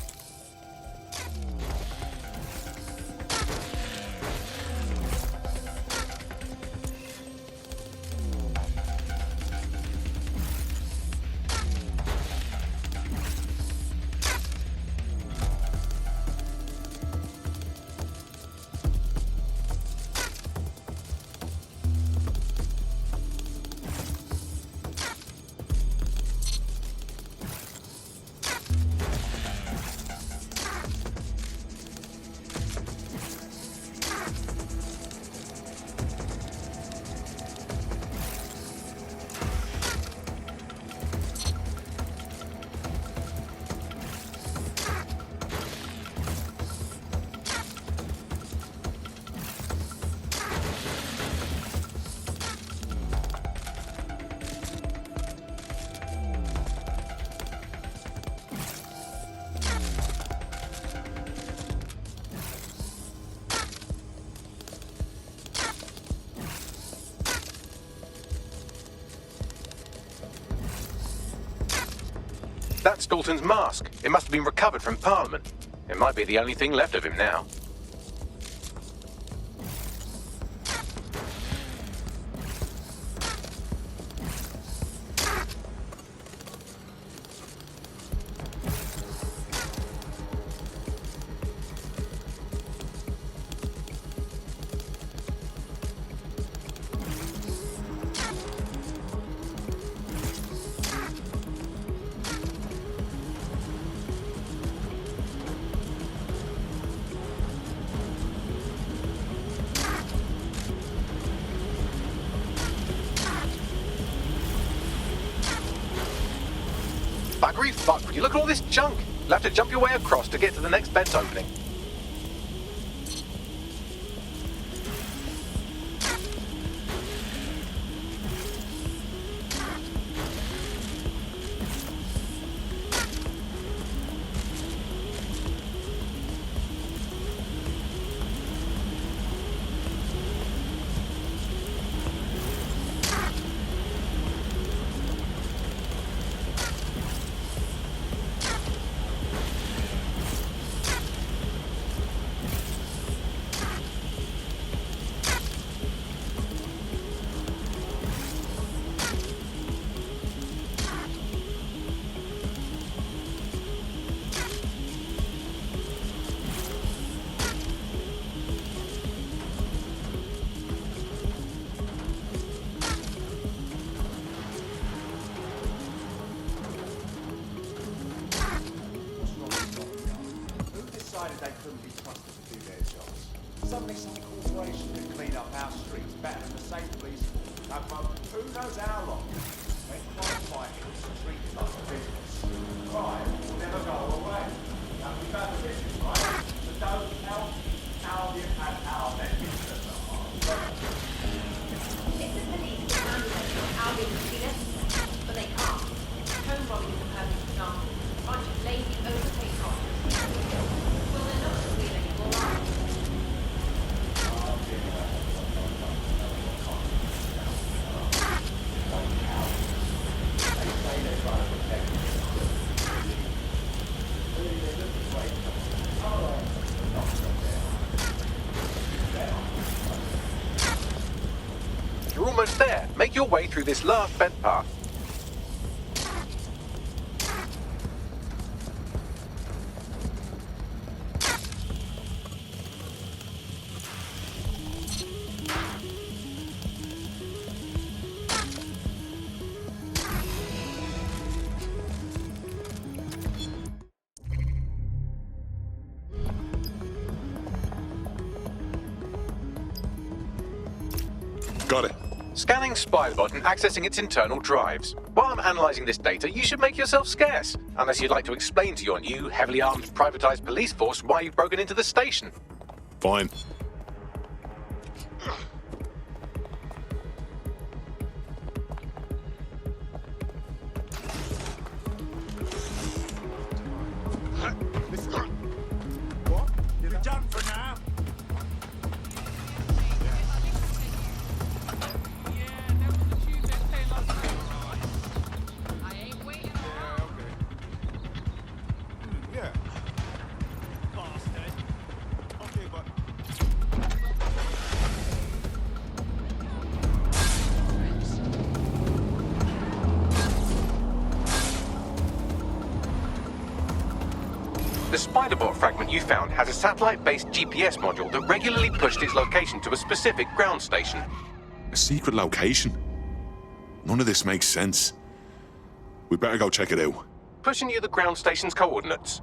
Speaker 9: That's Dalton's mask. It must have been recovered from Parliament. It might be the only thing left of him now. buggery fuck. Would you look at all this junk? You'll have to jump your way across to get to the next vent opening.
Speaker 20: They couldn't be trusted to do their jobs. Suddenly some corporation can clean up our streets better than the state police. Now, who knows how long? When crime fighting is treated like a business, crime will never go away. Now, we've got the business, right? So don't help Albion and our members at the heart.
Speaker 21: If the police can handle Albion would be necessary, but they can't. Home bombing is a perfect example. A bunch of lazy, overpaid cops. Well, they're not going to be anymore, are they?
Speaker 9: You're almost there. Make your way through this last vent path.
Speaker 1: Got it.
Speaker 9: Scanning Spybot and accessing its internal drives. While I'm analysing this data, you should make yourself scarce. Unless you'd like to explain to your new, heavily armed, privatised police force why you've broken into the station.
Speaker 1: Fine.
Speaker 20: You're done for now.
Speaker 9: The Spiderbot fragment you found has a satellite-based GPS module that regularly pushed its location to a specific ground station.
Speaker 1: A secret location? None of this makes sense. We better go check it out.
Speaker 9: Pushing you the ground station's coordinates.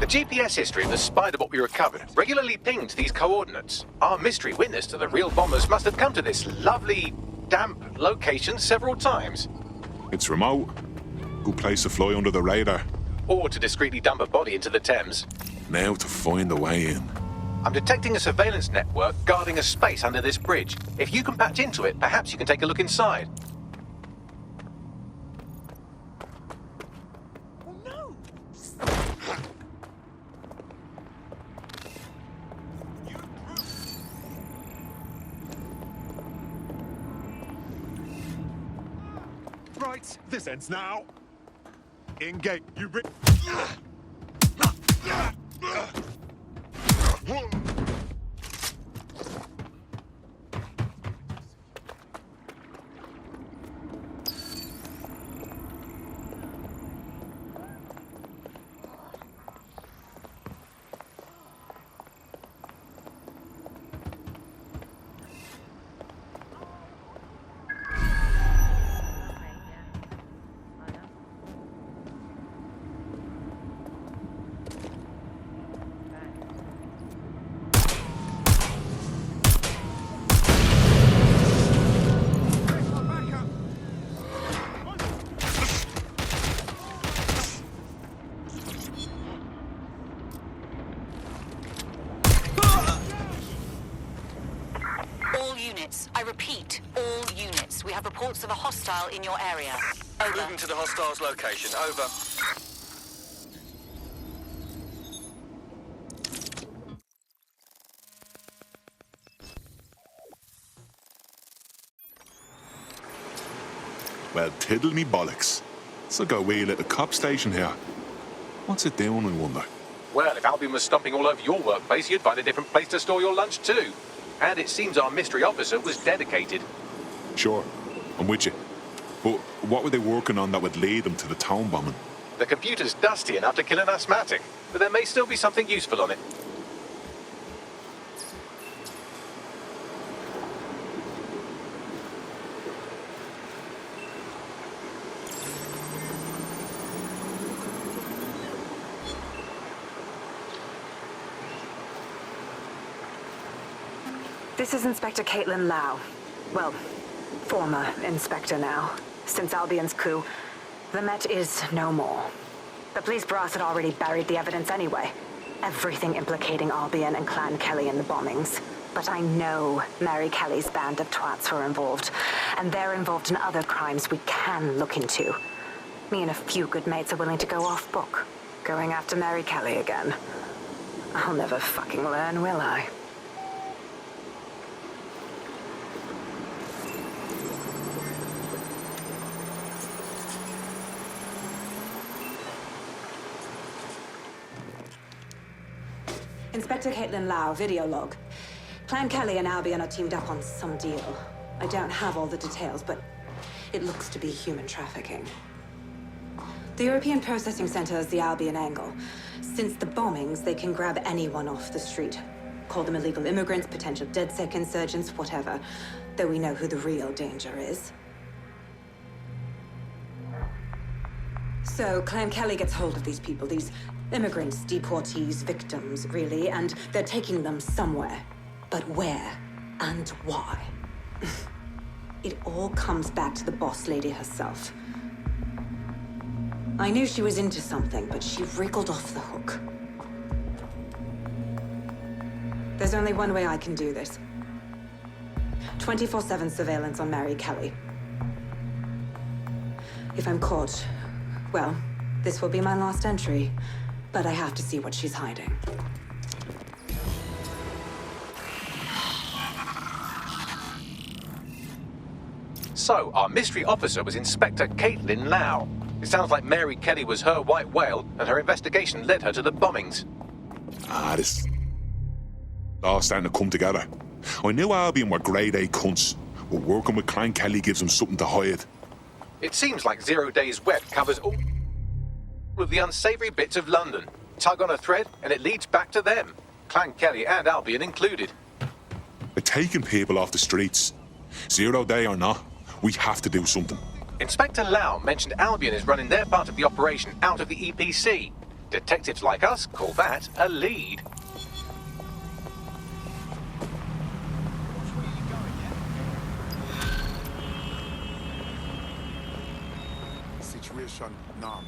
Speaker 9: The GPS history of the Spiderbot we recovered regularly pinged these coordinates. Our mystery witness to the real bombers must have come to this lovely, damp location several times.
Speaker 1: It's remote. Good place to fly under the radar.
Speaker 9: or to discreetly dump a body into the Thames.
Speaker 1: Now to find a way in.
Speaker 9: I'm detecting a surveillance network guarding a space under this bridge. If you can patch into it, perhaps you can take a look inside.
Speaker 5: Right, this ends now. Engage. You
Speaker 3: I repeat, all units. We have reports of a hostile in your area. Over.
Speaker 16: Moving to the hostile's location. Over.
Speaker 1: Well, tiddle me bollocks. It's like a wee little cop station here. What's it doing, I wonder?
Speaker 9: Well, if Albion was stomping all over your workplace, you'd find a different place to store your lunch too. And it seems our mystery officer was dedicated.
Speaker 1: Sure, I'm with you. But what were they working on that would lead them to the town bombing?
Speaker 9: The computer's dusty enough to kill an asthmatic, but there may still be something useful on it.
Speaker 3: This is Inspector Caitlin Lau. Well, former inspector now. Since Albion's coup, the Met is no more. The police brass had already buried the evidence anyway. Everything implicating Albion and Clan Kelly in the bombings. But I know Mary Kelly's band of twats were involved, and they're involved in other crimes we can look into. Me and a few good mates are willing to go off book, going after Mary Kelly again. I'll never fucking learn, will I?
Speaker 22: Inspector Caitlin Lau, video log. Clan Kelly and Albion are teamed up on some deal. I don't have all the details, but it looks to be human trafficking. The European Processing Center is the Albion angle. Since the bombings, they can grab anyone off the street. Call them illegal immigrants, potential DedSec insurgents, whatever. Though we know who the real danger is. So, Clan Kelly gets hold of these people, these immigrants, deportees, victims, really, and they're taking them somewhere. But where and why? It all comes back to the boss lady herself. I knew she was into something, but she wriggled off the hook. There's only one way I can do this. 24/7 surveillance on Mary Kelly. If I'm caught, well, this will be my last entry. But I have to see what she's hiding.
Speaker 9: So, our mystery officer was Inspector Caitlin Lau. It sounds like Mary Kelly was her white whale, and her investigation led her to the bombings.
Speaker 1: This all starting to come together. I knew Albion were grade A cunts, but working with Clan Kelly gives them something to hide.
Speaker 9: It seems like 0 Days Web covers all of the unsavory bits of London. Tug on a thread, and it leads back to them. Clan Kelly and Albion included.
Speaker 1: They're taking people off the streets. 0 Day or not, we have to do something.
Speaker 9: Inspector Lau mentioned Albion is running their part of the operation out of the EPC. Detectives like us call that a lead.
Speaker 12: Situation normal.